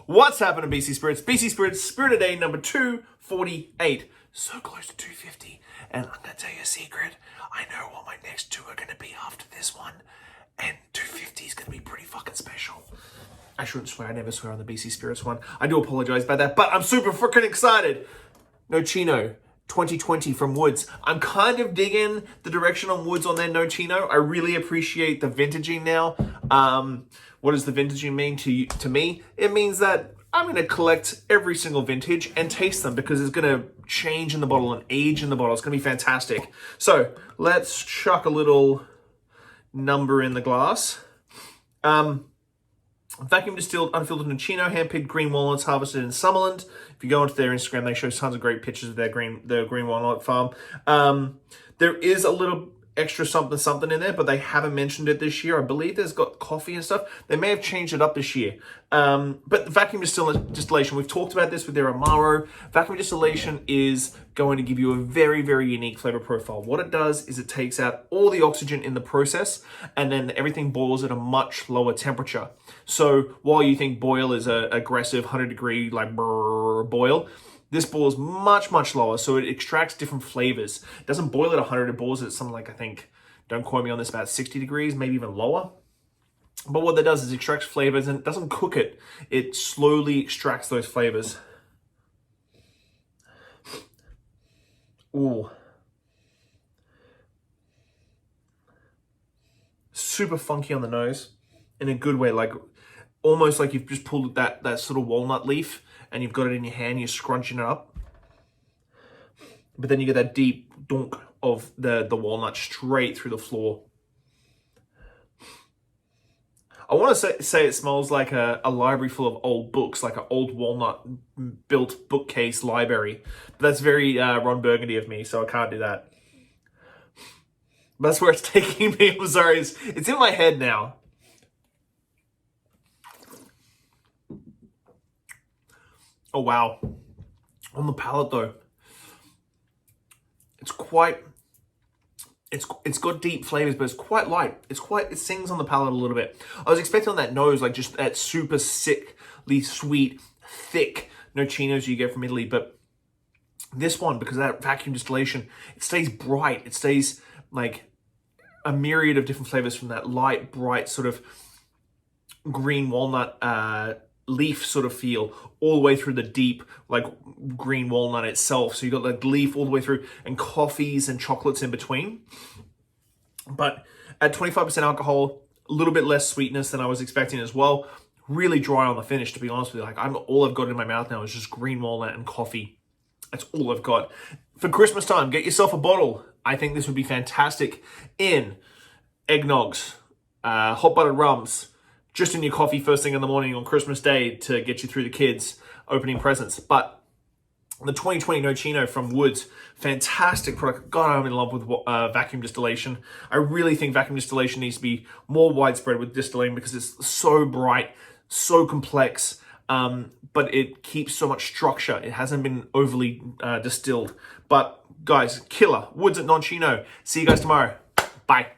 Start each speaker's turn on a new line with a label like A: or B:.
A: What's happening, BC Spirits? BC Spirits, Spirit of Day number 248. So close to 250. And I'm going to tell you a secret. I know what my next two are going to be after this one. And 250 is going to be pretty fucking special. I shouldn't swear. I never swear on the BC Spirits one. I do apologize about that. But I'm super freaking excited. Nocino 2020 from Woods. I'm kind of digging the direction on Woods on their Nocino. I really appreciate the vintaging now. What does the vintaging mean to me? It means that I'm going to collect every single vintage and taste them because it's going to change in the bottle and age in the bottle. It's going to be fantastic. So let's chuck a little number in the glass. Vacuum distilled, unfiltered Nocino, hand-picked green walnuts harvested in Summerland. If you go onto their Instagram, they show tons of great pictures of their green walnut farm. There is a little extra something in there, but they haven't mentioned it this year. I believe there's got coffee and stuff. They may have changed it up this year. But the vacuum distillation, we've talked about this with their Amaro. Vacuum distillation is going to give you a very, very unique flavor profile. What it does is it takes out all the oxygen in the process, and then everything boils at a much lower temperature. So while you think boil is a aggressive 100-degree like boil, this boils much, much lower, so it extracts different flavors. It doesn't boil at 100, it boils at something like, I think, don't quote me on this, about 60 degrees, maybe even lower. But what that does is it extracts flavors and it doesn't cook it. It slowly extracts those flavors. Ooh. Super funky on the nose in a good way, like almost like you've just pulled that sort of walnut leaf and you've got it in your hand, you're scrunching it up. But then you get that deep dunk of the walnut straight through the floor. I want to say it smells like a library full of old books, like an old walnut-built bookcase library. But that's very Ron Burgundy of me, so I can't do that. But that's where it's taking me. I'm sorry, it's in my head now. Oh, wow. On the palate, though, it's got deep flavors, but it's quite light. It sings on the palate a little bit. I was expecting on that nose, like just that super sickly sweet, thick Nocinos you get from Italy, but this one, because of that vacuum distillation, it stays bright. It stays like a myriad of different flavors from that light, bright sort of green walnut leaf sort of feel all the way through the deep like green walnut itself. So you got like leaf all the way through and coffees and chocolates in between. But at 25% alcohol, a little bit less sweetness than I was expecting as well. Really dry on the finish, to be honest with you. Like all I've got in my mouth now is just green walnut and coffee. That's all I've got. For Christmas time, get yourself a bottle. I think this would be fantastic in eggnogs, hot buttered rums, just in your coffee first thing in the morning on Christmas Day to get you through the kids opening presents. But the 2020 Nocino from Woods, fantastic product. God, I'm in love with vacuum distillation. I really think vacuum distillation needs to be more widespread with distilling because it's so bright, so complex, but it keeps so much structure. It hasn't been overly distilled. But guys, killer. Woods at Nocino. See you guys tomorrow. Bye.